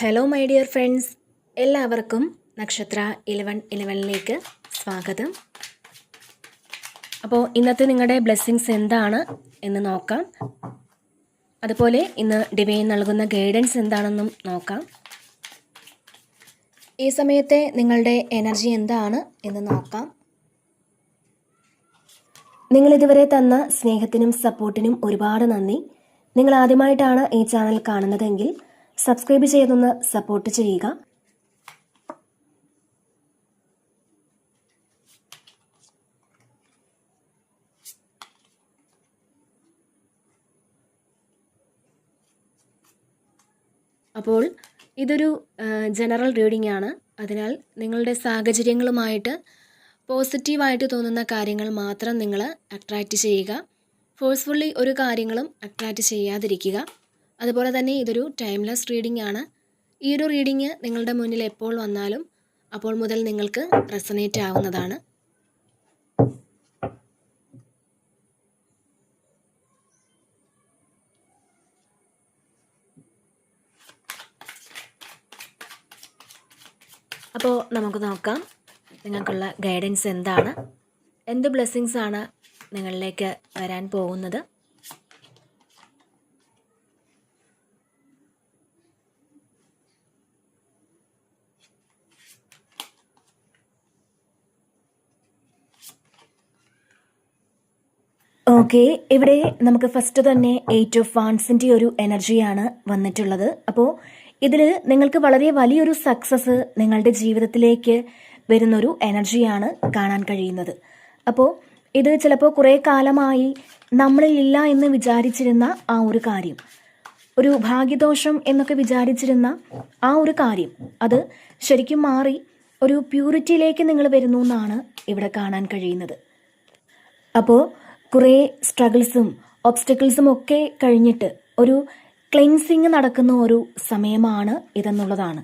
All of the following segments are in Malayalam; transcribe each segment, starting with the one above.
ഹലോ മൈ ഡിയർ ഫ്രണ്ട്സ്, എല്ലാവർക്കും നക്ഷത്ര 1111ലേക്ക് സ്വാഗതം. അപ്പോൾ ഇന്നത്തെ നിങ്ങളുടെ ബ്ലെസ്സിങ്സ് എന്താണ് എന്ന് നോക്കാം. അതുപോലെ ഇന്ന് ഡിവൈൻ നൽകുന്ന ഗൈഡൻസ് എന്താണെന്നും നോക്കാം. ഈ സമയത്തെ നിങ്ങളുടെ എനർജി എന്താണ് എന്ന് നോക്കാം. നിങ്ങളിതുവരെ തന്ന സ്നേഹത്തിനും സപ്പോർട്ടിനും ഒരുപാട് നന്ദി. നിങ്ങൾ ആദ്യമായിട്ടാണ് ഈ ചാനൽ കാണുന്നതെങ്കിൽ സബ്സ്ക്രൈബ് ചെയ്തൊന്ന് സപ്പോർട്ട് ചെയ്യുക. അപ്പോൾ ഇതൊരു ജനറൽ റീഡിംഗ് ആണ്. അതിനാൽ നിങ്ങളുടെ സാഹചര്യങ്ങളുമായിട്ട് പോസിറ്റീവായിട്ട് തോന്നുന്ന കാര്യങ്ങൾ മാത്രം നിങ്ങൾ അട്രാക്റ്റ് ചെയ്യുക. ഫോഴ്സ്ഫുള്ളി ഒരു കാര്യങ്ങളും അട്രാക്റ്റ് ചെയ്യാതിരിക്കുക. അതുപോലെ തന്നെ ഇതൊരു ടൈംലെസ് റീഡിംഗ് ആണ്. ഈ ഒരു റീഡിംഗ് നിങ്ങളുടെ മുന്നിൽ എപ്പോൾ വന്നാലും അപ്പോൾ മുതൽ നിങ്ങൾക്ക് റെസനേറ്റ് ആവുന്നതാണ്. അപ്പോൾ നമുക്ക് നോക്കാം നിങ്ങൾക്കുള്ള ഗൈഡൻസ് എന്താണ്, എന്ത് ബ്ലെസ്സിങ്സ് ആണ് നിങ്ങളിലേക്ക് വരാൻ പോകുന്നത്. ഓക്കെ, ഇവിടെ നമുക്ക് ഫസ്റ്റ് തന്നെ 8 ഓഫ് വാൻസിൻ്റെ ഒരു എനർജിയാണ് വന്നിട്ടുള്ളത്. അപ്പോൾ ഇതിൽ നിങ്ങൾക്ക് വളരെ വലിയൊരു സക്സസ് നിങ്ങളുടെ ജീവിതത്തിലേക്ക് വരുന്നൊരു എനർജിയാണ് കാണാൻ കഴിയുന്നത്. അപ്പോൾ ഇത് ചിലപ്പോൾ കുറേ കാലമായി നമ്മളിലില്ല എന്ന് വിചാരിച്ചിരുന്ന ആ ഒരു കാര്യം, ഒരു ഭാഗ്യദോഷം എന്നൊക്കെ വിചാരിച്ചിരുന്ന ആ ഒരു കാര്യം, അത് ശരിക്കും മാറി ഒരു പ്യൂരിറ്റിയിലേക്ക് നിങ്ങൾ വരുന്നു എന്നാണ് ഇവിടെ കാണാൻ കഴിയുന്നത്. അപ്പോൾ കുറേ സ്ട്രഗിൾസും ഒബ്സ്റ്റക്കിൾസും ഒക്കെ കഴിഞ്ഞിട്ട് ഒരു ക്ലെൻസിങ് നടക്കുന്ന ഒരു സമയമാണ് ഇതെന്നുള്ളതാണ്.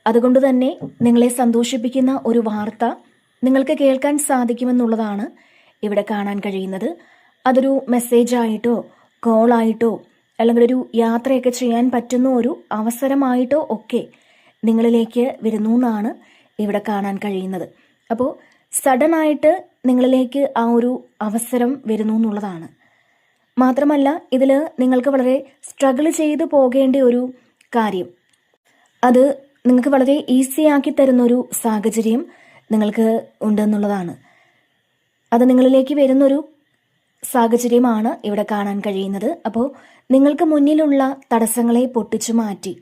അതുകൊണ്ട് തന്നെ നിങ്ങളെ സന്തോഷിപ്പിക്കുന്ന ഒരു വാർത്ത നിങ്ങൾക്ക് കേൾക്കാൻ സാധിക്കുമെന്നുള്ളതാണ് ഇവിടെ കാണാൻ കഴിയുന്നത്. അതൊരു മെസ്സേജായിട്ടോ കോളായിട്ടോ അല്ലെങ്കിൽ ഒരു യാത്രയൊക്കെ ചെയ്യാൻ പറ്റുന്ന ഒരു അവസരമായിട്ടോ ഒക്കെ നിങ്ങളിലേക്ക് വരുന്നു എന്നാണ് ഇവിടെ കാണാൻ കഴിയുന്നത്. അപ്പോൾ സഡനായിട്ട് നിങ്ങളിലേക്ക് ആ ഒരു അവസരം വരുന്നു എന്നുള്ളതാണ്. മാത്രമല്ല ഇതിൽ നിങ്ങൾക്ക് വളരെ സ്ട്രഗിൾ ചെയ്ത് പോകേണ്ട ഒരു കാര്യം, അത് നിങ്ങൾക്ക് വളരെ ഈസി ആക്കി തരുന്നൊരു സാഹചര്യം നിങ്ങൾക്ക് ഉണ്ടെന്നുള്ളതാണ്. അത് നിങ്ങളിലേക്ക് വരുന്നൊരു സാഹചര്യമാണ് ഇവിടെ കാണാൻ കഴിയുന്നത്. അപ്പോൾ നിങ്ങൾക്ക് മുന്നിലുള്ള തടസ്സങ്ങളെ പൊട്ടിച്ചു മാറ്റി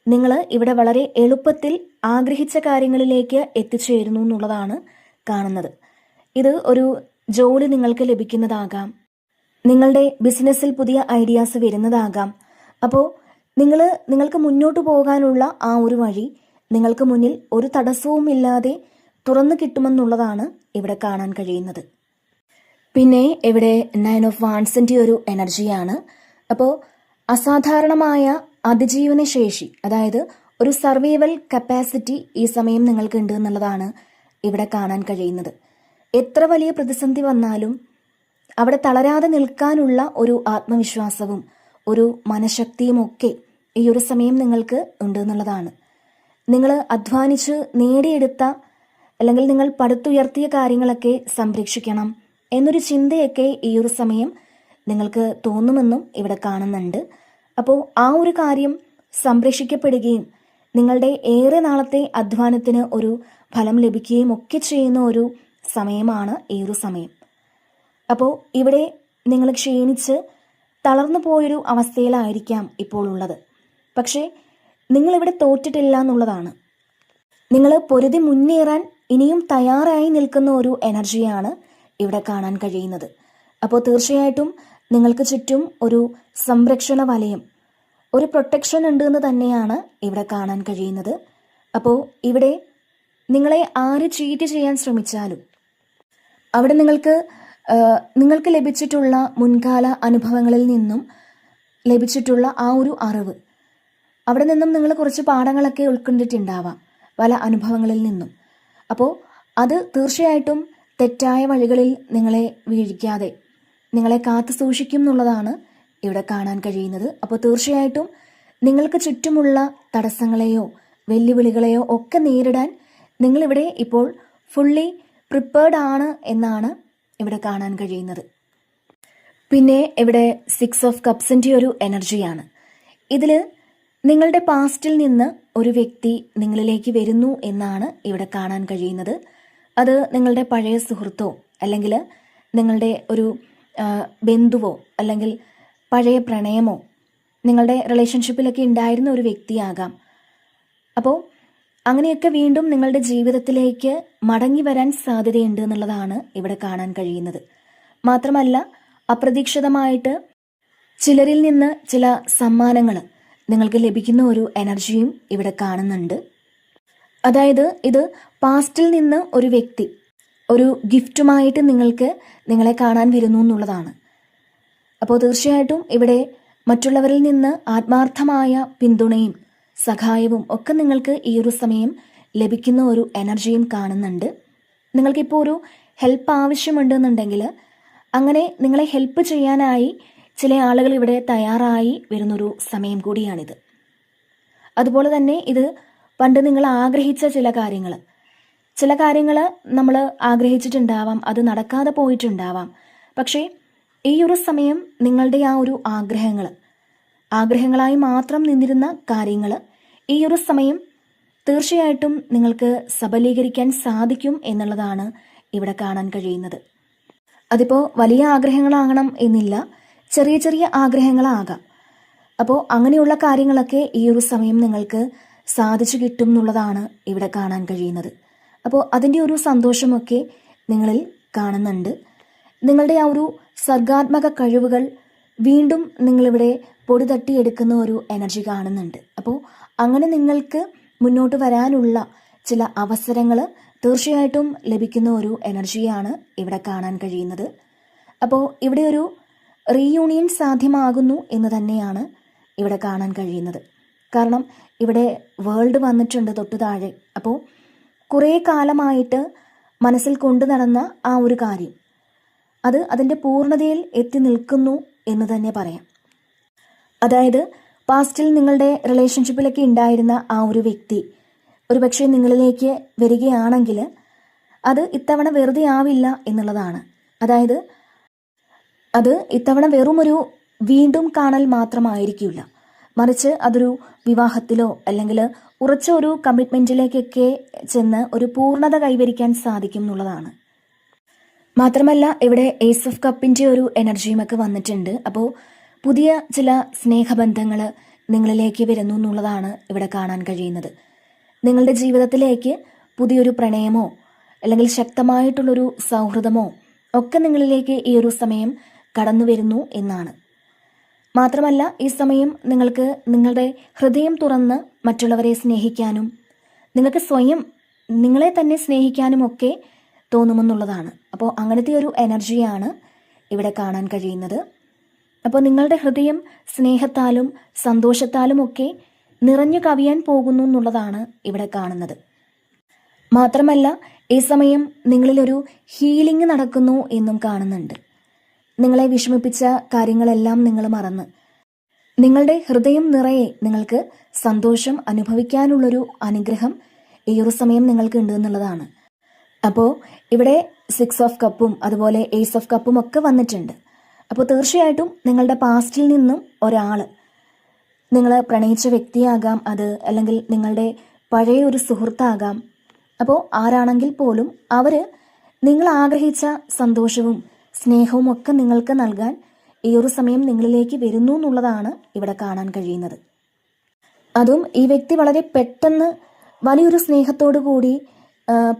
നിങ്ങൾ ഇവിടെ വളരെ എളുപ്പത്തിൽ ആഗ്രഹിച്ച കാര്യങ്ങളിലേക്ക് എത്തിച്ചേരുന്നു എന്നുള്ളതാണ് കാണുന്നത്. ഇത് ഒരു ജോലി നിങ്ങൾക്ക് ലഭിക്കുന്നതാകാം, നിങ്ങളുടെ ബിസിനസ്സിൽ പുതിയ ഐഡിയാസ് വരുന്നതാകാം. അപ്പോൾ നിങ്ങൾക്ക് മുന്നോട്ട് പോകാനുള്ള ആ ഒരു വഴി നിങ്ങൾക്ക് മുന്നിൽ ഒരു തടസ്സവുമില്ലാതെ തുറന്നു കിട്ടുമെന്നുള്ളതാണ് ഇവിടെ കാണാൻ കഴിയുന്നത്. പിന്നെ ഇവിടെ 9 ഓഫ് വാൻസിൻ്റെ ഒരു എനർജിയാണ്. അപ്പോൾ അസാധാരണമായ അതിജീവന ശേഷി, അതായത് ഒരു സർവൈവൽ കപ്പാസിറ്റി ഈ സമയം നിങ്ങൾക്കുണ്ട് എന്നുള്ളതാണ് ഇവിടെ കാണാൻ കഴിയുന്നത്. എത്ര വലിയ പ്രതിസന്ധി വന്നാലും അവിടെ തളരാതെ നിൽക്കാനുള്ള ഒരു ആത്മവിശ്വാസവും ഒരു മനഃശക്തിയും ഒക്കെ ഈ ഒരു സമയം നിങ്ങൾക്ക് ഉണ്ട് എന്നുള്ളതാണ്. നിങ്ങൾ അധ്വാനിച്ച് നേടിയെടുത്ത അല്ലെങ്കിൽ നിങ്ങൾ പടുത്തുയർത്തിയ കാര്യങ്ങളൊക്കെ സംരക്ഷിക്കണം എന്നൊരു ചിന്തയൊക്കെ ഈ ഒരു സമയം നിങ്ങൾക്ക് തോന്നുമെന്നും ഇവിടെ കാണുന്നുണ്ട്. അപ്പോൾ ആ ഒരു കാര്യം സംരക്ഷിക്കപ്പെടുകയും നിങ്ങളുടെ ഏറെ നാളത്തെ അധ്വാനത്തിന് ഒരു ഫലം ലഭിക്കുകയും ഒക്കെ ചെയ്യുന്ന ഒരു സമയമാണ് ഈ ഒരു സമയം. അപ്പോൾ ഇവിടെ നിങ്ങൾ ക്ഷീണിച്ച് തളർന്നു പോയൊരു അവസ്ഥയിലായിരിക്കാം ഇപ്പോൾ ഉള്ളത്. പക്ഷേ നിങ്ങളിവിടെ തോറ്റിട്ടില്ല എന്നുള്ളതാണ്. നിങ്ങൾ പൊരുതി മുന്നേറാൻ ഇനിയും തയ്യാറായി നിൽക്കുന്ന ഒരു എനർജിയാണ് ഇവിടെ കാണാൻ കഴിയുന്നത്. അപ്പോൾ തീർച്ചയായിട്ടും നിങ്ങൾക്ക് ചുറ്റും ഒരു സംരക്ഷണ വലയം, ഒരു പ്രൊട്ടക്ഷൻ ഉണ്ട് എന്ന് തന്നെയാണ് ഇവിടെ കാണാൻ കഴിയുന്നത്. അപ്പോൾ ഇവിടെ നിങ്ങളെ ആര് ചീറ്റ് ചെയ്യാൻ ശ്രമിച്ചാലും അവിടെ നിങ്ങൾക്ക് ലഭിച്ചിട്ടുള്ള മുൻകാല അനുഭവങ്ങളിൽ നിന്നും ലഭിച്ചിട്ടുള്ള ആ ഒരു അറിവ്, അവിടെ നിന്നും നിങ്ങൾ കുറച്ച് പാഠങ്ങളൊക്കെ ഉൾക്കൊണ്ടിട്ടുണ്ടാവാം പല അനുഭവങ്ങളിൽ നിന്നും. അപ്പോൾ അത് തീർച്ചയായിട്ടും തെറ്റായ വഴികളിൽ നിങ്ങളെ വീഴിക്കാതെ നിങ്ങളെ കാത്തു സൂക്ഷിക്കും എന്നുള്ളതാണ് ഇവിടെ കാണാൻ കഴിയുന്നത്. അപ്പോൾ തീർച്ചയായിട്ടും നിങ്ങൾക്ക് ചുറ്റുമുള്ള തടസ്സങ്ങളെയോ വെല്ലുവിളികളെയോ ഒക്കെ നേരിടാൻ നിങ്ങളിവിടെ ഇപ്പോൾ ഫുള്ളി പ്രിപ്പേർഡ് ആണ് എന്നാണ് ഇവിടെ കാണാൻ കഴിയുന്നത്. പിന്നെ ഇവിടെ 6 ഓഫ് കപ്സിൻ്റെ ഒരു എനർജിയാണ്. ഇതിൽ നിങ്ങളുടെ പാസ്റ്റിൽ നിന്ന് ഒരു വ്യക്തി നിങ്ങളിലേക്ക് വരുന്നു എന്നാണ് ഇവിടെ കാണാൻ കഴിയുന്നത്. അത് നിങ്ങളുടെ പഴയ സുഹൃത്തോ അല്ലെങ്കിൽ നിങ്ങളുടെ ഒരു ബന്ധുവോ അല്ലെങ്കിൽ പഴയ പ്രണയമോ നിങ്ങളുടെ റിലേഷൻഷിപ്പിലൊക്കെ ഉണ്ടായിരുന്ന ഒരു വ്യക്തിയാകാം. അപ്പോൾ അങ്ങനെയൊക്കെ വീണ്ടും നിങ്ങളുടെ ജീവിതത്തിലേക്ക് മടങ്ങി വരാൻ സാധ്യതയുണ്ട് എന്നുള്ളതാണ് ഇവിടെ കാണാൻ കഴിയുന്നത്. മാത്രമല്ല അപ്രതീക്ഷിതമായിട്ട് ചിലരിൽ നിന്ന് ചില സമ്മാനങ്ങൾ നിങ്ങൾക്ക് ലഭിക്കുന്ന ഒരു എനർജിയും ഇവിടെ കാണുന്നുണ്ട്. അതായത് ഇത് പാസ്റ്റിൽ നിന്ന് ഒരു വ്യക്തി ഒരു ഗിഫ്റ്റുമായിട്ട് നിങ്ങളെ കാണാൻ വരുന്നു എന്നുള്ളതാണ്. അപ്പോൾ തീർച്ചയായിട്ടും ഇവിടെ മറ്റുള്ളവരിൽ നിന്ന് ആത്മാർത്ഥമായ പിന്തുണയും സഹായവും ഒക്കെ നിങ്ങൾക്ക് ഈ ഒരു സമയം ലഭിക്കുന്ന ഒരു എനർജിയും കാണുന്നുണ്ട്. നിങ്ങൾക്കിപ്പോൾ ഒരു ഹെൽപ്പ് ആവശ്യമുണ്ടെന്നുണ്ടെങ്കിൽ അങ്ങനെ നിങ്ങളെ ഹെൽപ്പ് ചെയ്യാനായി ചില ആളുകൾ ഇവിടെ തയ്യാറായി വരുന്നൊരു സമയം കൂടിയാണിത്. അതുപോലെ തന്നെ ഇത് പണ്ട് നിങ്ങൾ ആഗ്രഹിച്ച ചില കാര്യങ്ങൾ നമ്മൾ ആഗ്രഹിച്ചിട്ടുണ്ടാവാം, അത് നടക്കാതെ പോയിട്ടുണ്ടാവാം. പക്ഷേ ഈ ഒരു സമയം നിങ്ങളുടെ ആ ഒരു ആഗ്രഹങ്ങളായി മാത്രം നിന്നിരുന്ന കാര്യങ്ങൾ ഈ ഒരു സമയം തീർച്ചയായിട്ടും നിങ്ങൾക്ക് സബലീകരിക്കാൻ സാധിക്കും എന്നുള്ളതാണ് ഇവിടെ കാണാൻ കഴിയുന്നത്. അതിപ്പോൾ വലിയ ആഗ്രഹങ്ങളാകണം എന്നില്ല, ചെറിയ ചെറിയ ആഗ്രഹങ്ങളാകാം. അപ്പോൾ അങ്ങനെയുള്ള കാര്യങ്ങളൊക്കെ ഈ ഒരു സമയം നിങ്ങൾക്ക് സാധിച്ചു കിട്ടും എന്നുള്ളതാണ് ഇവിടെ കാണാൻ കഴിയുന്നത്. അപ്പോൾ അതിൻ്റെ ഒരു സന്തോഷമൊക്കെ നിങ്ങളിൽ കാണുന്നുണ്ട്. നിങ്ങളുടെ ആ ഒരു സർഗാത്മക കഴിവുകൾ വീണ്ടും നിങ്ങളിവിടെ പൊടി തട്ടിയെടുക്കുന്ന ഒരു എനർജി കാണുന്നുണ്ട്. അപ്പോൾ അങ്ങനെ നിങ്ങൾക്ക് മുന്നോട്ട് വരാനുള്ള ചില അവസരങ്ങൾ തീർച്ചയായിട്ടും ലഭിക്കുന്ന ഒരു എനർജിയാണ് ഇവിടെ കാണാൻ കഴിയുന്നത്. അപ്പോൾ ഇവിടെ ഒരു റീയൂണിയൻ സാധ്യമാകുന്നു എന്ന് തന്നെയാണ് ഇവിടെ കാണാൻ കഴിയുന്നത്. കാരണം ഇവിടെ വേൾഡ് വന്നിട്ടുണ്ട് തൊട്ടു താഴെ. അപ്പോൾ കുറേ കാലമായിട്ട് മനസ്സിൽ കൊണ്ടു നടന്ന ആ ഒരു കാര്യം അത് അതിൻ്റെ പൂർണ്ണതയിൽ എത്തി നിൽക്കുന്നു എന്ന് തന്നെ പറയാം. അതായത് പാസ്റ്റിൽ നിങ്ങളുടെ റിലേഷൻഷിപ്പിലൊക്കെ ഉണ്ടായിരുന്ന ആ ഒരു വ്യക്തി ഒരുപക്ഷെ നിങ്ങളിലേക്ക് വരികയാണെങ്കിൽ അത് ഇത്തവണ വെറുതെ ആവില്ല എന്നുള്ളതാണ്. അതായത് അത് ഇത്തവണ വെറുമൊരു വീണ്ടും കാണൽ മാത്രമായിരിക്കില്ല, മറിച്ച് അതൊരു വിവാഹത്തിലോ അല്ലെങ്കിൽ ഉറച്ച ഒരു കമ്മിറ്റ്മെൻറ്റിലേക്കൊക്കെ ചെന്ന് ഒരു പൂർണ്ണത കൈവരിക്കാൻ സാധിക്കും എന്നുള്ളതാണ്. മാത്രമല്ല ഇവിടെ ഏസ് ഓഫ് കപ്പിൻ്റെ ഒരു എനർജിയുമൊക്കെ വന്നിട്ടുണ്ട്. അപ്പോൾ പുതിയ ചില സ്നേഹബന്ധങ്ങൾ നിങ്ങളിലേക്ക് വരുന്നു എന്നുള്ളതാണ് ഇവിടെ കാണാൻ കഴിയുന്നത്. നിങ്ങളുടെ ജീവിതത്തിലേക്ക് പുതിയൊരു പ്രണയമോ അല്ലെങ്കിൽ ശക്തമായിട്ടുള്ളൊരു സൗഹൃദമോ ഒക്കെ നിങ്ങളിലേക്ക് ഈ ഒരു സമയം കടന്നു വരുന്നു എന്നാണ്. മാത്രമല്ല ഈ സമയം നിങ്ങൾക്ക് നിങ്ങളുടെ ഹൃദയം തുറന്ന് മറ്റുള്ളവരെ സ്നേഹിക്കാനും നിങ്ങൾക്ക് സ്വയം നിങ്ങളെ തന്നെ സ്നേഹിക്കാനും ഒക്കെ തോന്നുമെന്നുള്ളതാണ്. അപ്പോൾ അങ്ങനത്തെ ഒരു എനർജിയാണ് ഇവിടെ കാണാൻ കഴിയുന്നത്. അപ്പോൾ നിങ്ങളുടെ ഹൃദയം സ്നേഹത്താലും സന്തോഷത്താലും ഒക്കെ നിറഞ്ഞു കവിയാൻ പോകുന്നു എന്നുള്ളതാണ് ഇവിടെ കാണുന്നത്. മാത്രമല്ല ഈ സമയം നിങ്ങളിലൊരു ഹീലിംഗ് നടക്കുന്നു എന്നും കാണുന്നുണ്ട്. നിങ്ങളെ വിഷമിപ്പിച്ച കാര്യങ്ങളെല്ലാം നിങ്ങൾ മറന്ന് നിങ്ങളുടെ ഹൃദയം നിറയെ നിങ്ങൾക്ക് സന്തോഷം അനുഭവിക്കാനുള്ളൊരു അനുഗ്രഹം ഈ ഒരു സമയം നിങ്ങൾക്ക് ഉണ്ട് എന്നുള്ളതാണ്. അപ്പോൾ ഇവിടെ 6 ഓഫ് കപ്പും അതുപോലെ ഏസ് ഓഫ് കപ്പും ഒക്കെ വന്നിട്ടുണ്ട്. അപ്പോൾ തീർച്ചയായിട്ടും നിങ്ങളുടെ പാസ്റ്റിൽ നിന്നും ഒരാൾ, നിങ്ങൾ പ്രണയിച്ച വ്യക്തിയാകാം അത്, അല്ലെങ്കിൽ നിങ്ങളുടെ പഴയ ഒരു സുഹൃത്താകാം. അപ്പോൾ ആരാണെങ്കിൽ പോലും അവർ നിങ്ങൾ ആഗ്രഹിച്ച സന്തോഷവും സ്നേഹവും ഒക്കെ നിങ്ങൾക്ക് നൽകാൻ ഈ ഒരു സമയം നിങ്ങളിലേക്ക് വരുന്നു എന്നുള്ളതാണ് ഇവിടെ കാണാൻ കഴിയുന്നത്. അതും ഈ വ്യക്തി വളരെ പെട്ടെന്ന് വലിയൊരു സ്നേഹത്തോടു കൂടി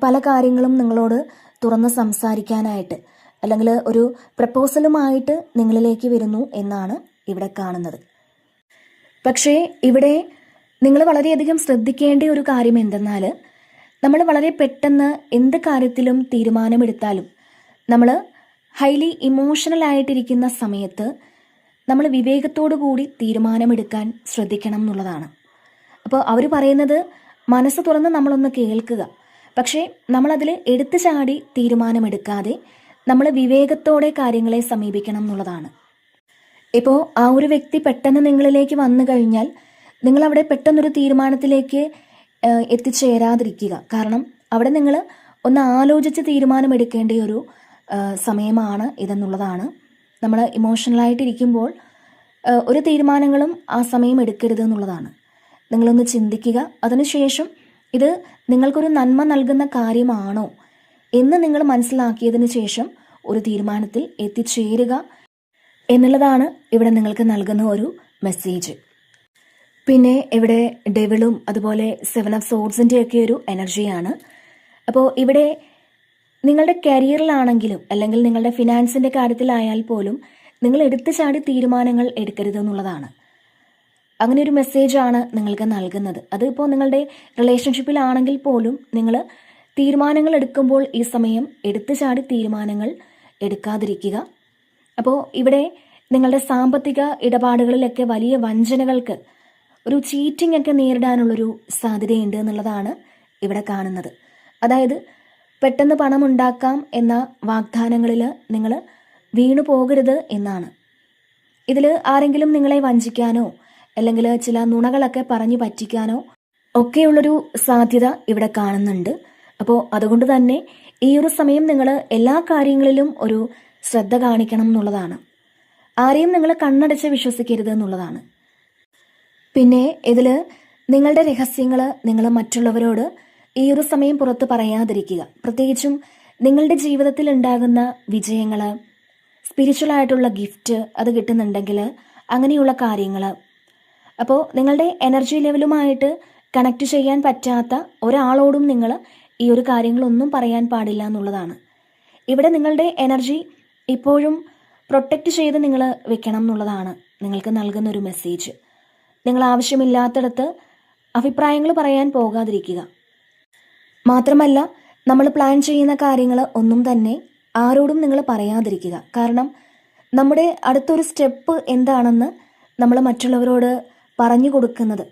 പല കാര്യങ്ങളും നിങ്ങളോട് തുറന്ന് സംസാരിക്കാനായിട്ട് അല്ലെങ്കിൽ ഒരു പ്രപ്പോസലുമായിട്ട് നിങ്ങളിലേക്ക് വരുന്നു എന്നാണ് ഇവിടെ കാണുന്നത്. പക്ഷേ ഇവിടെ നിങ്ങൾ വളരെയധികം ശ്രദ്ധിക്കേണ്ട ഒരു കാര്യം എന്തെന്നാൽ, നമ്മൾ വളരെ പെട്ടെന്ന് എന്ത് കാര്യത്തിലും തീരുമാനമെടുത്താലും നമ്മൾ ഹൈലി ഇമോഷണൽ ആയിട്ടിരിക്കുന്ന സമയത്ത് നമ്മൾ വിവേകത്തോടു കൂടി തീരുമാനമെടുക്കാൻ ശ്രദ്ധിക്കണം എന്നുള്ളതാണ്. അപ്പോൾ അവർ പറയുന്നത് മനസ്സ് തുറന്ന് നമ്മളൊന്ന് കേൾക്കുക, പക്ഷേ നമ്മളതിൽ എടുത്തു ചാടി തീരുമാനമെടുക്കാതെ നമ്മൾ വിവേകത്തോടെ കാര്യങ്ങളെ സമീപിക്കണം എന്നുള്ളതാണ്. ഇപ്പോൾ ആ ഒരു വ്യക്തി പെട്ടെന്ന് നിങ്ങളിലേക്ക് വന്നു കഴിഞ്ഞാൽ നിങ്ങളവിടെ പെട്ടെന്നൊരു തീരുമാനത്തിലേക്ക് എത്തിച്ചേരാതിരിക്കുക. കാരണം അവിടെ നിങ്ങൾ ഒന്ന് ആലോചിച്ച് തീരുമാനമെടുക്കേണ്ട ഒരു സമയമാണ് ഇതെന്നുള്ളതാണ്. നമ്മൾ ഇമോഷണലായിട്ടിരിക്കുമ്പോൾ ഒരു തീരുമാനങ്ങളും ആ സമയം എടുക്കരുത് എന്നുള്ളതാണ്. നിങ്ങളൊന്ന് ചിന്തിക്കുക. അതിനുശേഷം ഇത് നിങ്ങൾക്കൊരു നന്മ നൽകുന്ന കാര്യമാണോ എന്ന് നിങ്ങൾ മനസ്സിലാക്കിയതിന് ശേഷം ഒരു തീരുമാനത്തിൽ എത്തിച്ചേരുക എന്നുള്ളതാണ് ഇവിടെ നിങ്ങൾക്ക് നൽകുന്ന ഒരു മെസ്സേജ്. പിന്നെ ഇവിടെ ഡെവിളും അതുപോലെ 7 ഓഫ് സോർഡ്സിൻ്റെ ഒക്കെ ഒരു എനർജിയാണ്. അപ്പോൾ ഇവിടെ നിങ്ങളുടെ കരിയറിലാണെങ്കിലും അല്ലെങ്കിൽ നിങ്ങളുടെ ഫിനാൻസിൻ്റെ കാര്യത്തിലായാൽ പോലും നിങ്ങൾ എടുത്തു ചാടി തീരുമാനങ്ങൾ എടുക്കരുത് എന്നുള്ളതാണ്. അങ്ങനെ ഒരു മെസ്സേജാണ് നിങ്ങൾക്ക് നൽകുന്നത്. അതിപ്പോൾ നിങ്ങളുടെ റിലേഷൻഷിപ്പിലാണെങ്കിൽ പോലും നിങ്ങൾ തീരുമാനങ്ങൾ എടുക്കുമ്പോൾ ഈ സമയം എടുത്തു ചാടി തീരുമാനങ്ങൾ എടുക്കാതിരിക്കുക. അപ്പോൾ ഇവിടെ നിങ്ങളുടെ സാമ്പത്തിക ഇടപാടുകളിലൊക്കെ വലിയ വഞ്ചനകൾക്ക്, ഒരു ചീറ്റിംഗ് ഒക്കെ നേരിടാനുള്ളൊരു സാധ്യതയുണ്ട് എന്നുള്ളതാണ് ഇവിടെ കാണുന്നത്. അതായത് പെട്ടെന്ന് പണം ഉണ്ടാക്കാം എന്ന വാഗ്ദാനങ്ങളിൽ നിങ്ങൾ വീണു പോകരുത് എന്നാണ്. ഇതിൽ ആരെങ്കിലും നിങ്ങളെ വഞ്ചിക്കാനോ അല്ലെങ്കിൽ ചില നുണകളൊക്കെ പറഞ്ഞു പറ്റിക്കാനോ ഒക്കെയുള്ളൊരു സാധ്യത ഇവിടെ കാണുന്നുണ്ട്. അപ്പോൾ അതുകൊണ്ട് തന്നെ ഈ ഒരു സമയം നിങ്ങൾ എല്ലാ കാര്യങ്ങളിലും ഒരു ശ്രദ്ധ കാണിക്കണം എന്നുള്ളതാണ്. ആരെയും നിങ്ങൾ കണ്ണടച്ച് വിശ്വസിക്കരുത് എന്നുള്ളതാണ്. പിന്നെ ഇതിൽ നിങ്ങളുടെ രഹസ്യങ്ങൾ നിങ്ങൾ മറ്റുള്ളവരോട് ഈ ഒരു സമയം പുറത്ത് പറയാതിരിക്കുക. പ്രത്യേകിച്ചും നിങ്ങളുടെ ജീവിതത്തിൽ ഉണ്ടാകുന്ന വിജയങ്ങൾ, സ്പിരിച്വലായിട്ടുള്ള ഗിഫ്റ്റ് അത് കിട്ടുന്നുണ്ടെങ്കിൽ അങ്ങനെയുള്ള കാര്യങ്ങൾ, അപ്പോൾ നിങ്ങളുടെ എനർജി ലെവലുമായിട്ട് കണക്ട് ചെയ്യാൻ പറ്റാത്ത ഒരാളോടും നിങ്ങൾ ഈ ഒരു കാര്യങ്ങളൊന്നും പറയാൻ പാടില്ല എന്നുള്ളതാണ്. ഇവിടെ നിങ്ങളുടെ എനർജി ഇപ്പോഴും പ്രൊട്ടക്റ്റ് ചെയ്ത് നിങ്ങൾ വെക്കണം എന്നുള്ളതാണ് നിങ്ങൾക്ക് നൽകുന്നൊരു മെസ്സേജ്. നിങ്ങൾ ആവശ്യമില്ലാത്തിടത്ത് അഭിപ്രായങ്ങൾ പറയാൻ പോകാതിരിക്കുക. മാത്രമല്ല നമ്മൾ പ്ലാൻ ചെയ്യുന്ന കാര്യങ്ങൾ ഒന്നും തന്നെ ആരോടും നിങ്ങൾ പറയാതിരിക്കുക. കാരണം നമ്മുടെ അടുത്തൊരു സ്റ്റെപ്പ് എന്താണെന്ന് നമ്മൾ മറ്റുള്ളവരോട് പറഞ്ഞു കൊടുക്കുന്നത്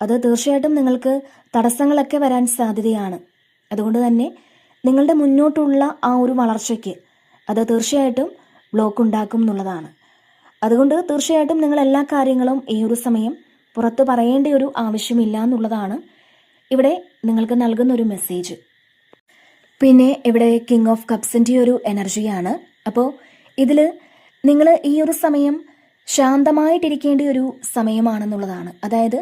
അത് തീർച്ചയായിട്ടും നിങ്ങൾക്ക് തടസ്സങ്ങളൊക്കെ വരാൻ സാധ്യതയാണ്. അതുകൊണ്ട് തന്നെ നിങ്ങളുടെ മുന്നോട്ടുള്ള ആ ഒരു വളർച്ചയ്ക്ക് അത് തീർച്ചയായിട്ടും ബ്ലോക്ക് ഉണ്ടാക്കും എന്നുള്ളതാണ്. അതുകൊണ്ട് തീർച്ചയായിട്ടും നിങ്ങൾ എല്ലാ കാര്യങ്ങളും ഈ ഒരു സമയം പുറത്ത് പറയേണ്ട ഒരു ആവശ്യമില്ല എന്നുള്ളതാണ് ഇവിടെ നിങ്ങൾക്ക് നൽകുന്ന ഒരു മെസ്സേജ്. പിന്നെ ഇവിടെ കിങ് ഓഫ് കപ്സിൻ്റെ ഒരു എനർജിയാണ്. അപ്പോൾ ഇതിൽ നിങ്ങൾ ഈ ഒരു സമയം ശാന്തമായിട്ടിരിക്കേണ്ട ഒരു സമയമാണെന്നുള്ളതാണ്. അതായത്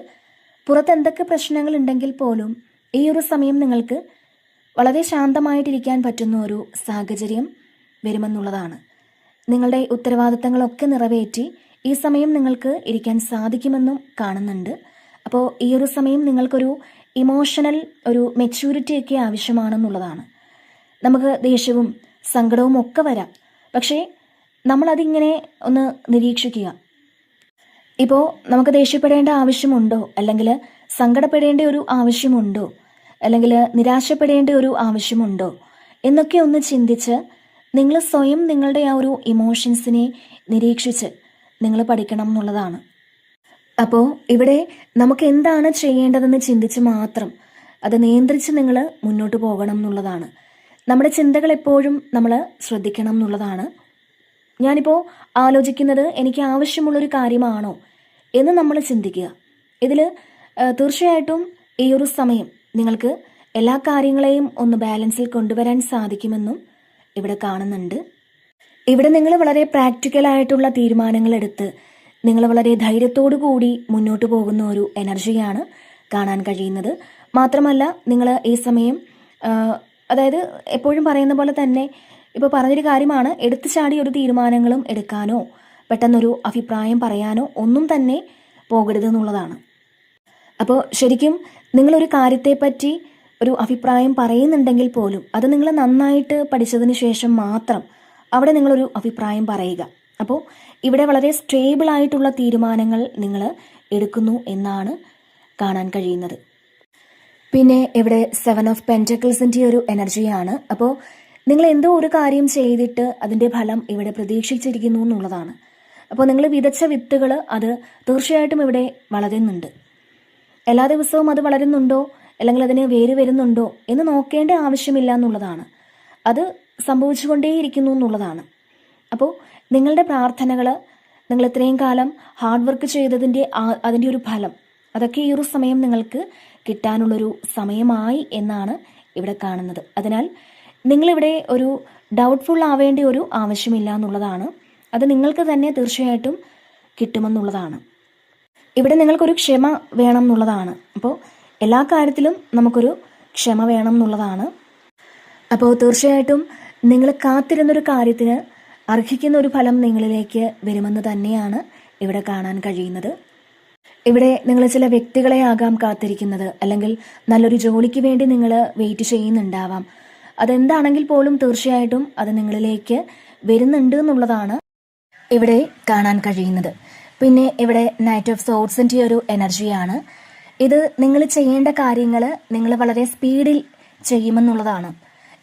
പുറത്ത് എന്തൊക്കെ പ്രശ്നങ്ങൾ ഉണ്ടെങ്കിൽ പോലും ഈ ഒരു സമയം നിങ്ങൾക്ക് വളരെ ശാന്തമായിട്ടിരിക്കാൻ പറ്റുന്ന ഒരു സാഹചര്യം വരുമെന്നുള്ളതാണ്. നിങ്ങളുടെ ഉത്തരവാദിത്തങ്ങളൊക്കെ നിറവേറ്റി ഈ സമയം നിങ്ങൾക്ക് ഇരിക്കാൻ സാധിക്കുമെന്നും കാണുന്നുണ്ട്. അപ്പോൾ ഈ ഒരു സമയം നിങ്ങൾക്കൊരു ഇമോഷണൽ ഒരു മെച്യൂരിറ്റി ഒക്കെ ആവശ്യമാണെന്നുള്ളതാണ്. നമുക്ക് ദേഷ്യവും സങ്കടവും ഒക്കെ വരാം. പക്ഷേ നമ്മളതിങ്ങനെ ഒന്ന് നിരീക്ഷിക്കുക. ഇപ്പോൾ നമുക്ക് ദേഷ്യപ്പെടേണ്ട ആവശ്യമുണ്ടോ, അല്ലെങ്കിൽ സങ്കടപ്പെടേണ്ട ഒരു ആവശ്യമുണ്ടോ, അല്ലെങ്കിൽ നിരാശപ്പെടേണ്ട ഒരു ആവശ്യമുണ്ടോ എന്നൊക്കെ ഒന്ന് ചിന്തിച്ച് നിങ്ങൾ സ്വയം നിങ്ങളുടെ ആ ഒരു ഇമോഷൻസിനെ നിരീക്ഷിച്ച് നിങ്ങൾ പഠിക്കണം എന്നുള്ളതാണ്. അപ്പോൾ ഇവിടെ നമുക്ക് എന്താണ് ചെയ്യേണ്ടതെന്ന് ചിന്തിച്ച് മാത്രം അത് നിയന്ത്രിച്ച് നിങ്ങൾ മുന്നോട്ട് പോകണം എന്നുള്ളതാണ്. നമ്മുടെ ചിന്തകൾ എപ്പോഴും നമ്മൾ ശ്രദ്ധിക്കണം എന്നുള്ളതാണ്. ഞാനിപ്പോൾ ആലോചിക്കുന്നത് എനിക്ക് ആവശ്യമുള്ളൊരു കാര്യമാണോ എന്ന് നമ്മൾ ചിന്തിക്കുക. ഇതിൽ തീർച്ചയായിട്ടും ഈ ഒരു സമയം നിങ്ങൾക്ക് എല്ലാ കാര്യങ്ങളെയും ഒന്ന് ബാലൻസിൽ കൊണ്ടുവരാൻ സാധിക്കുമെന്നും ഇവിടെ കാണുന്നുണ്ട്. ഇവിടെ നിങ്ങൾ വളരെ പ്രാക്ടിക്കലായിട്ടുള്ള തീരുമാനങ്ങൾ എടുത്ത് നിങ്ങൾ വളരെ ധൈര്യത്തോടു കൂടി മുന്നോട്ട് പോകുന്ന ഒരു എനർജിയാണ് കാണാൻ കഴിയുന്നത്. മാത്രമല്ല നിങ്ങൾ ഈ സമയം അതായത് എപ്പോഴും പറയുന്ന പോലെ തന്നെ ഇപ്പോൾ പറഞ്ഞൊരു കാര്യമാണ്, എടുത്തു ചാടി ഒരു തീരുമാനങ്ങളും എടുക്കാനോ പെട്ടെന്നൊരു അഭിപ്രായം പറയാനോ ഒന്നും തന്നെ പോകരുത് എന്നുള്ളതാണ്. അപ്പോൾ ശരിക്കും നിങ്ങളൊരു കാര്യത്തെപ്പറ്റി ഒരു അഭിപ്രായം പറയുന്നുണ്ടെങ്കിൽ പോലും അത് നിങ്ങൾ നന്നായിട്ട് പഠിച്ചതിന് ശേഷം മാത്രം അവിടെ നിങ്ങളൊരു അഭിപ്രായം പറയുക. അപ്പോൾ ഇവിടെ വളരെ സ്റ്റേബിൾ ആയിട്ടുള്ള തീരുമാനങ്ങൾ നിങ്ങൾ എടുക്കുന്നു എന്നാണ് കാണാൻ കഴിയുന്നത്. പിന്നെ ഇവിടെ 7 ഓഫ് പെൻറ്റക്കിൾസിൻ്റെ ഒരു എനർജിയാണ്. അപ്പോൾ നിങ്ങൾ എന്തോ ഒരു കാര്യം ചെയ്തിട്ട് അതിൻ്റെ ഫലം ഇവിടെ പ്രതീക്ഷിച്ചിരിക്കുന്നു എന്നുള്ളതാണ്. അപ്പോൾ നിങ്ങൾ വിതച്ച വിത്തുകൾ അത് തീർച്ചയായിട്ടും ഇവിടെ വളരുന്നുണ്ട്. എല്ലാ ദിവസവും അത് വളരുന്നുണ്ടോ അല്ലെങ്കിൽ അതിന് വേര് വരുന്നുണ്ടോ എന്ന് നോക്കേണ്ട ആവശ്യമില്ല എന്നുള്ളതാണ്. അത് സംഭവിച്ചുകൊണ്ടേയിരിക്കുന്നു എന്നുള്ളതാണ്. അപ്പോൾ നിങ്ങളുടെ പ്രാർത്ഥനകൾ, നിങ്ങൾ ഇത്രയും കാലം ഹാർഡ് വർക്ക് ചെയ്തതിൻ്റെ അതിൻ്റെ ഒരു ഫലം അതൊക്കെ ഈ ഒരു സമയം നിങ്ങൾക്ക് കിട്ടാനുള്ളൊരു സമയമായി എന്നാണ് ഇവിടെ കാണുന്നത്. അതിനാൽ നിങ്ങളിവിടെ ഒരു ഡൗട്ട്ഫുൾ ആവേണ്ട ഒരു ആവശ്യമില്ല എന്നുള്ളതാണ്. അത് നിങ്ങൾക്ക് തന്നെ തീർച്ചയായിട്ടും കിട്ടുമെന്നുള്ളതാണ്. ഇവിടെ നിങ്ങൾക്കൊരു ക്ഷമ വേണം എന്നുള്ളതാണ്. അപ്പോൾ എല്ലാ കാര്യത്തിലും നമുക്കൊരു ക്ഷമ വേണം എന്നുള്ളതാണ്. അപ്പോൾ തീർച്ചയായിട്ടും നിങ്ങൾ കാത്തിരുന്നൊരു കാര്യത്തിന് അർഹിക്കുന്ന ഒരു ഫലം നിങ്ങളിലേക്ക് വരുമെന്ന് തന്നെയാണ് ഇവിടെ കാണാൻ കഴിയുന്നത്. ഇവിടെ നിങ്ങൾ ചില വ്യക്തികളെ ആകാം കാത്തിരിക്കുന്നത്, അല്ലെങ്കിൽ നല്ലൊരു ജോലിക്ക് വേണ്ടി നിങ്ങൾ വെയിറ്റ് ചെയ്യുന്നുണ്ടാവാം. അതെന്താണെങ്കിൽ പോലും തീർച്ചയായിട്ടും അത് നിങ്ങളിലേക്ക് വരുന്നുണ്ട് എന്നുള്ളതാണ് ഇവിടെ കാണാൻ കഴിയുന്നത്. പിന്നെ ഇവിടെ നൈറ്റ് ഓഫ് സോർട്സിൻ്റെ ഒരു എനർജിയാണ്. ഇത് നിങ്ങൾ ചെയ്യേണ്ട കാര്യങ്ങൾ നിങ്ങൾ വളരെ സ്പീഡിൽ ചെയ്യുമെന്നുള്ളതാണ്.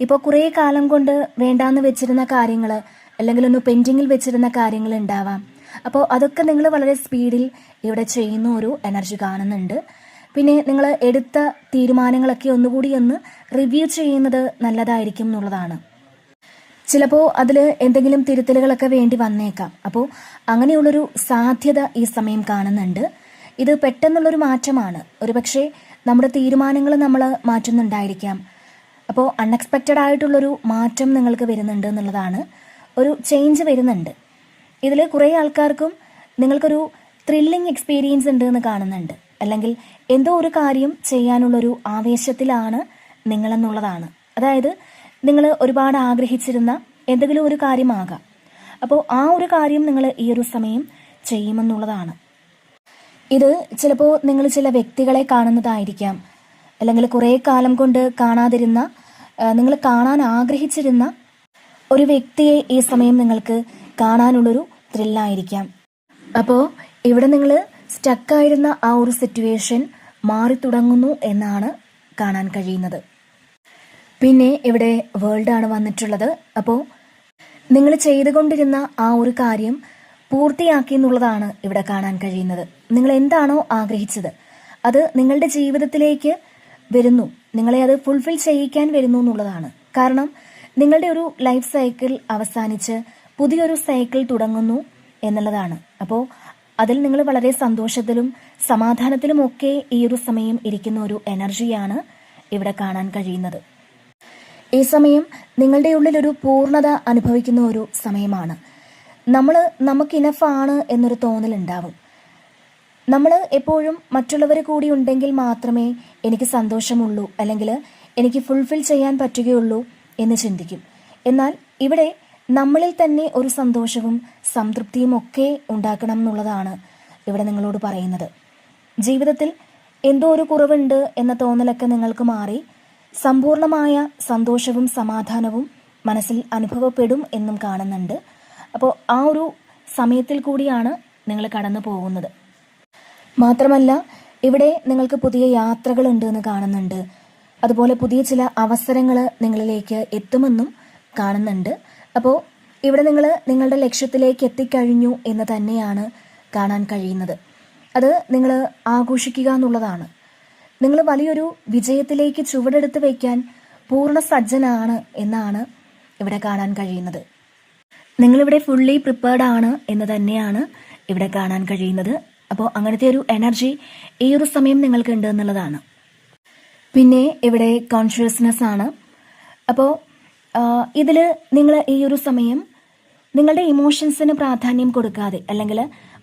ഇപ്പോൾ കുറേ കാലം കൊണ്ട് വേണ്ടാന്ന് വെച്ചിരുന്ന കാര്യങ്ങൾ, അല്ലെങ്കിൽ ഒന്ന് പെൻഡിങ്ങിൽ വെച്ചിരുന്ന കാര്യങ്ങൾ ഉണ്ടാവാം. അപ്പോൾ അതൊക്കെ നിങ്ങൾ വളരെ സ്പീഡിൽ ഇവിടെ ചെയ്യുന്ന ഒരു എനർജി കാണുന്നുണ്ട്. പിന്നെ നിങ്ങൾ എടുത്ത തീരുമാനങ്ങളൊക്കെ ഒന്നുകൂടി ഒന്ന് റിവ്യൂ ചെയ്യുന്നത് നല്ലതായിരിക്കും എന്നുള്ളതാണ്. ചിലപ്പോൾ അതിൽ എന്തെങ്കിലും തിരുത്തലുകളൊക്കെ വേണ്ടി വന്നേക്കാം. അപ്പോൾ അങ്ങനെയുള്ളൊരു സാധ്യത ഈ സമയം കാണുന്നുണ്ട്. ഇത് പെട്ടെന്നുള്ളൊരു മാറ്റമാണ്. ഒരുപക്ഷെ നമ്മുടെ തീരുമാനങ്ങൾ നമ്മൾ മാറ്റുന്നുണ്ടായിരിക്കാം. അപ്പോൾ അൺഎക്സ്പെക്റ്റഡ് ആയിട്ടുള്ളൊരു മാറ്റം നിങ്ങൾക്ക് വരുന്നുണ്ട് എന്നുള്ളതാണ്. ഒരു ചേഞ്ച് വരുന്നുണ്ട്. ഇതിൽ കുറേ ആൾക്കാർക്കും നിങ്ങൾക്കൊരു ത്രില്ലിംഗ് എക്സ്പീരിയൻസ് ഉണ്ട് എന്ന് കാണുന്നുണ്ട്. അല്ലെങ്കിൽ എന്തോ ഒരു കാര്യം ചെയ്യാനുള്ളൊരു ആവേശത്തിലാണ് നിങ്ങളെന്നുള്ളതാണ്. അതായത് നിങ്ങൾ ഒരുപാട് ആഗ്രഹിച്ചിരുന്ന എന്തെങ്കിലും ഒരു കാര്യമാകാം. അപ്പോൾ ആ ഒരു കാര്യം നിങ്ങൾ ഈ ഒരു സമയം ചെയ്യുമെന്നുള്ളതാണ്. ഇത് ചിലപ്പോൾ നിങ്ങൾ ചില വ്യക്തികളെ കാണുന്നതായിരിക്കാം. അല്ലെങ്കിൽ കുറേ കാലം കൊണ്ട് കാണാതിരുന്ന, നിങ്ങൾ കാണാൻ ആഗ്രഹിച്ചിരുന്ന ഒരു വ്യക്തിയെ ഈ സമയം നിങ്ങൾക്ക് കാണാനുള്ളൊരു ത്രില്ലായിരിക്കാം. അപ്പോൾ ഇവിടെ നിങ്ങൾ സ്റ്റക്കായിരുന്ന ആ ഒരു സിറ്റുവേഷൻ മാറി തുടങ്ങുന്നു എന്നാണ് കാണാൻ കഴിയുന്നത്. പിന്നെ ഇവിടെ വേൾഡാണ് വന്നിട്ടുള്ളത്. അപ്പോൾ നിങ്ങൾ ചെയ്തുകൊണ്ടിരുന്ന ആ ഒരു കാര്യം പൂർത്തിയാക്കി എന്നുള്ളതാണ് ഇവിടെ കാണാൻ കഴിയുന്നത്. നിങ്ങൾ എന്താണോ ആഗ്രഹിച്ചത് അത് നിങ്ങളുടെ ജീവിതത്തിലേക്ക് വരുന്നു, നിങ്ങളെ അത് ഫുൾഫിൽ ചെയ്യിക്കാൻ വരുന്നു എന്നുള്ളതാണ്. കാരണം നിങ്ങളുടെ ഒരു ലൈഫ് സൈക്കിൾ അവസാനിച്ച് പുതിയൊരു സൈക്കിൾ തുടങ്ങുന്നു എന്നുള്ളതാണ്. അപ്പോൾ അതിൽ നിങ്ങൾ വളരെ സന്തോഷത്തിലും സമാധാനത്തിലും ഒക്കെ ഈ ഒരു സമയം ഇരിക്കുന്ന ഒരു എനർജിയാണ് ഇവിടെ കാണാൻ കഴിയുന്നത്. ഈ സമയം നിങ്ങളുടെ ഉള്ളിൽ ഒരു പൂർണ്ണത അനുഭവിക്കുന്ന ഒരു സമയമാണ്. നമുക്ക് ഇനഫാണ് എന്നൊരു തോന്നലുണ്ടാവും. നമ്മൾ എപ്പോഴും മറ്റുള്ളവർ കൂടി ഉണ്ടെങ്കിൽ മാത്രമേ എനിക്ക് സന്തോഷമുള്ളൂ, അല്ലെങ്കിൽ എനിക്ക് ഫുൾഫിൽ ചെയ്യാൻ പറ്റുകയുള്ളൂ എന്ന് ചിന്തിക്കും. എന്നാൽ ഇവിടെ നമ്മളിൽ തന്നെ ഒരു സന്തോഷവും സംതൃപ്തിയും ഒക്കെ ഉണ്ടാക്കണം എന്നുള്ളതാണ് ഇവിടെ നിങ്ങളോട് പറയുന്നത്. ജീവിതത്തിൽ എന്തോ ഒരു കുറവുണ്ട് എന്ന തോന്നലൊക്കെ നിങ്ങൾക്ക് മാറി സമ്പൂർണമായ സന്തോഷവും സമാധാനവും മനസ്സിൽ അനുഭവപ്പെടും എന്നും കാണുന്നുണ്ട്. അപ്പോൾ ആ ഒരു സമയത്തിൽ കൂടിയാണ് നിങ്ങൾ കടന്നു പോകുന്നത്. മാത്രമല്ല ഇവിടെ നിങ്ങൾക്ക് പുതിയ യാത്രകളുണ്ട് എന്ന് കാണുന്നുണ്ട്. അതുപോലെ പുതിയ ചില അവസരങ്ങൾ നിങ്ങളിലേക്ക് എത്തുമെന്നും കാണുന്നുണ്ട്. അപ്പോൾ ഇവിടെ നിങ്ങൾ നിങ്ങളുടെ ലക്ഷ്യത്തിലേക്ക് എത്തിക്കഴിഞ്ഞു എന്ന് തന്നെയാണ് കാണാൻ കഴിയുന്നത്. അത് നിങ്ങൾ ആഘോഷിക്കുക എന്നുള്ളതാണ്. നിങ്ങൾ വലിയൊരു വിജയത്തിലേക്ക് ചുവടെടുത്ത് വയ്ക്കാൻ പൂർണ്ണ സജ്ജനാണ് എന്നാണ് ഇവിടെ കാണാൻ കഴിയുന്നത്. നിങ്ങളിവിടെ ഫുള്ളി പ്രിപ്പയർഡ് ആണ് എന്ന് തന്നെയാണ് ഇവിടെ കാണാൻ കഴിയുന്നത്. അപ്പോൾ അങ്ങനത്തെ ഒരു എനർജി ഈ ഒരു സമയം നിങ്ങൾക്കുണ്ട് എന്നുള്ളതാണ്. പിന്നെ ഇവിടെ കോൺഷ്യസ്നെസ് ആണ്. അപ്പോൾ ഇതിൽ നിങ്ങൾ ഈ ഒരു സമയം നിങ്ങളുടെ ഇമോഷൻസിന് പ്രാധാന്യം കൊടുക്കാതെ, അല്ലെങ്കിൽ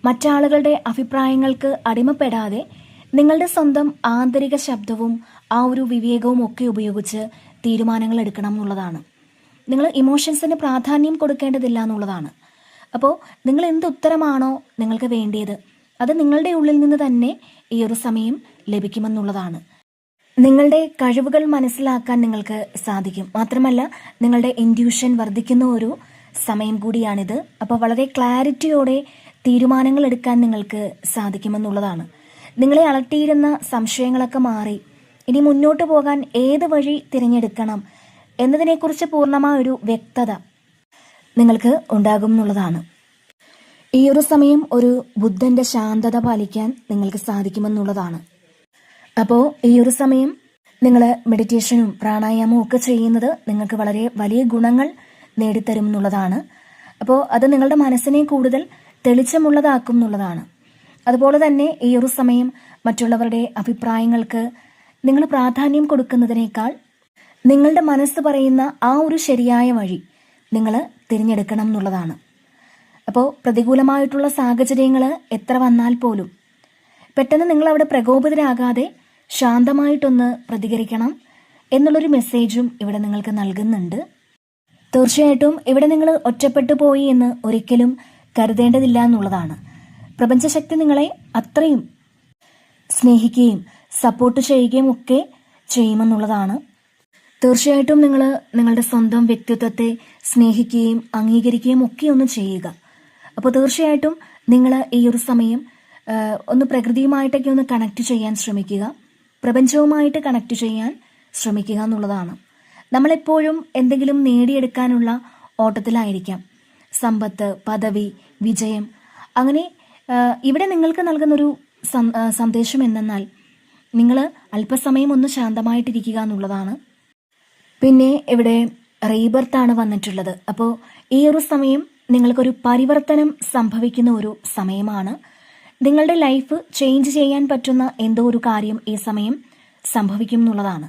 മറ്റാളുകളുടെ അഭിപ്രായങ്ങൾക്ക് അടിമപ്പെടാതെ നിങ്ങളുടെ സ്വന്തം ആന്തരിക ശബ്ദവും ആ ഒരു വിവേകവും ഒക്കെ ഉപയോഗിച്ച് തീരുമാനങ്ങൾ എടുക്കണം എന്നുള്ളതാണ്. നിങ്ങൾ ഇമോഷൻസിന് പ്രാധാന്യം കൊടുക്കേണ്ടതില്ല എന്നുള്ളതാണ്. അപ്പോൾ നിങ്ങൾ എന്ത് ഉത്തരമാണോ നിങ്ങൾക്ക് വേണ്ടിയത് അത് നിങ്ങളുടെ ഉള്ളിൽ നിന്ന് തന്നെ ഈ ഒരു സമയം ലഭിക്കുമെന്നുള്ളതാണ്. നിങ്ങളുടെ കഴിവുകൾ മനസ്സിലാക്കാൻ നിങ്ങൾക്ക് സാധിക്കും. മാത്രമല്ല നിങ്ങളുടെ ഇൻറ്റ്യൂഷൻ വർദ്ധിക്കുന്ന ഒരു സമയം കൂടിയാണിത്. അപ്പോൾ വളരെ ക്ലാരിറ്റിയോടെ തീരുമാനങ്ങൾ എടുക്കാൻ നിങ്ങൾക്ക് സാധിക്കുമെന്നുള്ളതാണ്. നിങ്ങളെ അലട്ടിയിരുന്ന സംശയങ്ങളൊക്കെ മാറി ഇനി മുന്നോട്ട് പോകാൻ ഏത് വഴി തിരഞ്ഞെടുക്കണം എന്നതിനെക്കുറിച്ച് പൂർണ്ണമായ ഒരു വ്യക്തത നിങ്ങൾക്ക് ഉണ്ടാകും എന്നുള്ളതാണ്. ഈ ഒരു സമയം ഒരു ബുദ്ധന്റെ ശാന്തത പാലിക്കാൻ നിങ്ങൾക്ക് സാധിക്കുമെന്നുള്ളതാണ്. അപ്പോൾ ഈ ഒരു സമയം നിങ്ങൾ മെഡിറ്റേഷനും പ്രാണായാമവും ഒക്കെ ചെയ്യുന്നത് നിങ്ങൾക്ക് വളരെ വലിയ ഗുണങ്ങൾ നേടിത്തരും എന്നുള്ളതാണ്. അപ്പോൾ അത് നിങ്ങളുടെ മനസ്സിനെ കൂടുതൽ തെളിച്ചമുള്ളതാക്കും എന്നുള്ളതാണ്. അതുപോലെ തന്നെ ഈ ഒരു സമയം മറ്റുള്ളവരുടെ അഭിപ്രായങ്ങൾക്ക് നിങ്ങൾ പ്രാധാന്യം കൊടുക്കുന്നതിനേക്കാൾ നിങ്ങളുടെ മനസ്സ് പറയുന്ന ആ ഒരു ശരിയായ വഴി നിങ്ങൾ തിരഞ്ഞെടുക്കണം എന്നുള്ളതാണ്. അപ്പോൾ പ്രതികൂലമായിട്ടുള്ള സാഹചര്യങ്ങൾ എത്ര വന്നാൽ പോലും പെട്ടെന്ന് നിങ്ങൾ അവിടെ പ്രകോപിതരാകാതെ ശാന്തമായിട്ടൊന്ന് പ്രതികരിക്കണം എന്നുള്ളൊരു മെസ്സേജും ഇവിടെ നിങ്ങൾക്ക് നൽകുന്നുണ്ട്. തീർച്ചയായിട്ടും ഇവിടെ നിങ്ങൾ ഒറ്റപ്പെട്ടു പോയി എന്ന് ഒരിക്കലും കരുതേണ്ടതില്ല എന്നുള്ളതാണ്. പ്രപഞ്ചശക്തി നിങ്ങളെ അത്രയും സ്നേഹിക്കുകയും സപ്പോർട്ട് ചെയ്യുകയും ഒക്കെ ചെയ്യുമെന്നുള്ളതാണ്. തീർച്ചയായിട്ടും നിങ്ങൾ നിങ്ങളുടെ സ്വന്തം വ്യക്തിത്വത്തെ സ്നേഹിക്കുകയും അംഗീകരിക്കുകയും ഒക്കെ ഒന്ന് ചെയ്യുക. അപ്പോൾ തീർച്ചയായിട്ടും നിങ്ങൾ ഈ ഒരു സമയം ഒന്ന് പ്രകൃതിയുമായിട്ടൊക്കെ ഒന്ന് കണക്ട് ചെയ്യാൻ ശ്രമിക്കുക, പ്രപഞ്ചവുമായിട്ട് കണക്ട് ചെയ്യാൻ ശ്രമിക്കുക എന്നുള്ളതാണ്. നമ്മളെപ്പോഴും എന്തെങ്കിലും നേടിയെടുക്കാനുള്ള ഓട്ടത്തിലായിരിക്കാം. സമ്പത്ത്, പദവി, വിജയം, അങ്ങനെ ഇവിടെ നിങ്ങൾക്ക് നൽകുന്നൊരു സന്ദേശം എന്തെന്നാൽ നിങ്ങൾ അല്പസമയം ഒന്ന് ശാന്തമായിട്ടിരിക്കുക എന്നുള്ളതാണ്. പിന്നെ ഇവിടെ റീബർത്താണ് വന്നിട്ടുള്ളത്. അപ്പോൾ ഈ ഒരു സമയം നിങ്ങൾക്കൊരു പരിവർത്തനം സംഭവിക്കുന്ന ഒരു സമയമാണ്. നിങ്ങളുടെ ലൈഫ് ചേഞ്ച് ചെയ്യാൻ പറ്റുന്ന എന്തോ ഒരു കാര്യം ഈ സമയം സംഭവിക്കും എന്നുള്ളതാണ്.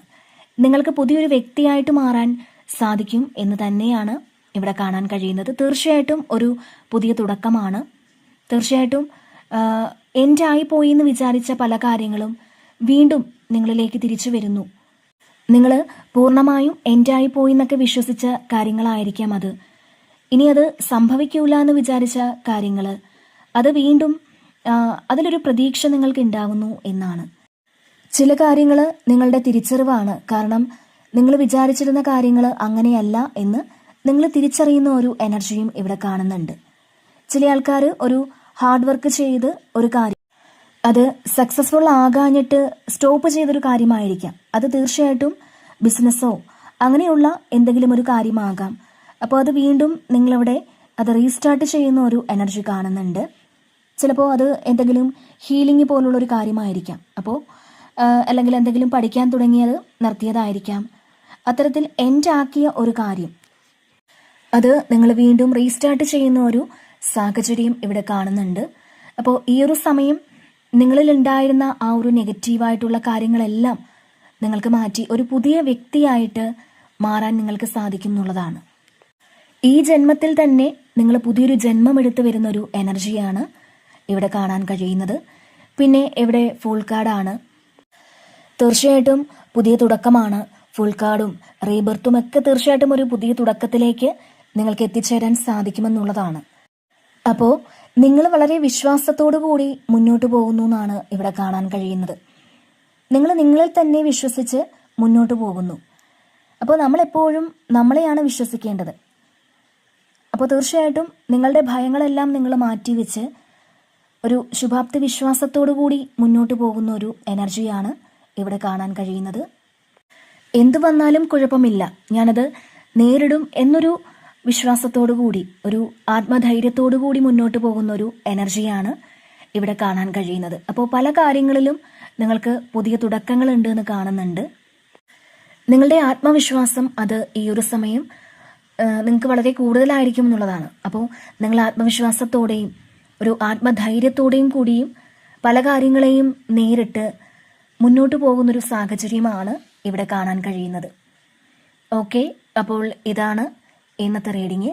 നിങ്ങൾക്ക് പുതിയൊരു വ്യക്തിയായിട്ട് മാറാൻ സാധിക്കും എന്ന് തന്നെയാണ് ഇവിടെ കാണാൻ കഴിയുന്നത്. തീർച്ചയായിട്ടും ഒരു പുതിയ തുടക്കമാണ്. തീർച്ചയായിട്ടും എൻഡ് ആയിപ്പോയി എന്ന് വിചാരിച്ച പല കാര്യങ്ങളും വീണ്ടും നിങ്ങളിലേക്ക് തിരിച്ചു വരുന്നു. നിങ്ങൾ പൂർണ്ണമായും എൻഡായി പോയി എന്നൊക്കെ വിശ്വസിച്ച കാര്യങ്ങളായിരിക്കാം അത്. ഇനി അത് സംഭവിക്കൂല എന്ന് വിചാരിച്ച കാര്യങ്ങൾ, അത് വീണ്ടും അതിലൊരു പ്രതീക്ഷ നിങ്ങൾക്ക് ഉണ്ടാവുന്നു എന്നാണ്. ചില കാര്യങ്ങൾ നിങ്ങളുടെ തിരിച്ചറിവാണ്. കാരണം നിങ്ങൾ വിചാരിച്ചിരുന്ന കാര്യങ്ങൾ അങ്ങനെയല്ല എന്ന് നിങ്ങൾ തിരിച്ചറിയുന്ന ഒരു എനർജിയും ഇവിടെ കാണുന്നുണ്ട്. ചില ആൾക്കാർ ഒരു ഹാർഡ് വർക്ക് ചെയ്ത് ഒരു കാര്യം അത് സക്സസ്ഫുൾ ആകാഞ്ഞിട്ട് സ്റ്റോപ്പ് ചെയ്തൊരു കാര്യമായിരിക്കാം. അത് തീർച്ചയായിട്ടും ബിസിനസ്സോ അങ്ങനെയുള്ള എന്തെങ്കിലും ഒരു കാര്യമാകാം. അപ്പോൾ അത് വീണ്ടും നിങ്ങളവിടെ അത് റീസ്റ്റാർട്ട് ചെയ്യുന്ന ഒരു എനർജി കാണുന്നുണ്ട്. ചിലപ്പോൾ അത് എന്തെങ്കിലും ഹീലിംഗ് പോലുള്ളൊരു കാര്യമായിരിക്കാം. അപ്പോൾ അല്ലെങ്കിൽ എന്തെങ്കിലും പഠിക്കാൻ തുടങ്ങിയത് നിർത്തിയതായിരിക്കാം. അത്തരത്തിൽ എൻഡ് ആക്കിയ ഒരു കാര്യം അത് നിങ്ങൾ വീണ്ടും റീസ്റ്റാർട്ട് ചെയ്യുന്ന ഒരു സാഹചര്യം ഇവിടെ കാണുന്നുണ്ട്. അപ്പോൾ ഈ ഒരു സമയം നിങ്ങളിൽ ഉണ്ടായിരുന്ന ആ ഒരു നെഗറ്റീവായിട്ടുള്ള കാര്യങ്ങളെല്ലാം നിങ്ങൾക്ക് മാറ്റി ഒരു പുതിയ വ്യക്തിയായിട്ട് മാറാൻ നിങ്ങൾക്ക് സാധിക്കും എന്നുള്ളതാണ്. ഈ ജന്മത്തിൽ തന്നെ നിങ്ങൾ പുതിയൊരു ജന്മം എടുത്തു വരുന്ന ഒരു എനർജിയാണ് ഇവിടെ കാണാൻ കഴിയുന്നത്. പിന്നെ ഇവിടെ ഫുൾ കാർഡാണ്. തീർച്ചയായിട്ടും പുതിയ തുടക്കമാണ്. ഫുൾ കാർഡും റീബർത്തും ഒക്കെ തീർച്ചയായിട്ടും ഒരു പുതിയ തുടക്കത്തിലേക്ക് നിങ്ങൾക്ക് എത്തിച്ചേരാൻ സാധിക്കുമെന്നുള്ളതാണ്. അപ്പോൾ നിങ്ങൾ വളരെ വിശ്വാസത്തോടു കൂടി മുന്നോട്ട് പോകുന്നു എന്നാണ് ഇവിടെ കാണാൻ കഴിയുന്നത്. നിങ്ങൾ നിങ്ങളിൽ തന്നെ വിശ്വസിച്ച് മുന്നോട്ട് പോകുന്നു. അപ്പോൾ നമ്മളെപ്പോഴും നമ്മളെയാണ് വിശ്വസിക്കേണ്ടത്. അപ്പോൾ തീർച്ചയായിട്ടും നിങ്ങളുടെ ഭയങ്ങളെല്ലാം നിങ്ങൾ മാറ്റിവെച്ച് ഒരു ശുഭാപ്തി വിശ്വാസത്തോടു കൂടി മുന്നോട്ട് പോകുന്ന ഒരു എനർജിയാണ് ഇവിടെ കാണാൻ കഴിയുന്നത്. എന്തു വന്നാലും കുഴപ്പമില്ല, ഞാനത് നേരിടും എന്നൊരു വിശ്വാസത്തോടു കൂടി ഒരു ആത്മധൈര്യത്തോടു കൂടി മുന്നോട്ട് പോകുന്ന ഒരു എനർജിയാണ് ഇവിടെ കാണാൻ കഴിയുന്നത്. അപ്പോൾ പല കാര്യങ്ങളിലും നിങ്ങൾക്ക് പുതിയ തുടക്കങ്ങളുണ്ട് എന്ന് കാണുന്നുണ്ട്. നിങ്ങളുടെ ആത്മവിശ്വാസം അത് ഈ ഒരു സമയം നിങ്ങൾക്ക് വളരെ കൂടുതലായിരിക്കും എന്നുള്ളതാണ്. അപ്പോൾ നിങ്ങൾ ആത്മവിശ്വാസത്തോടെയും ഒരു ആത്മധൈര്യത്തോടെയും കൂടിയും പല കാര്യങ്ങളെയും നേരിട്ട് മുന്നോട്ട് പോകുന്നൊരു സാഹചര്യമാണ് ഇവിടെ കാണാൻ കഴിയുന്നത്. ഓക്കെ, അപ്പോൾ ഇതാണ് ഇന്നത്തെ റീഡിങ്.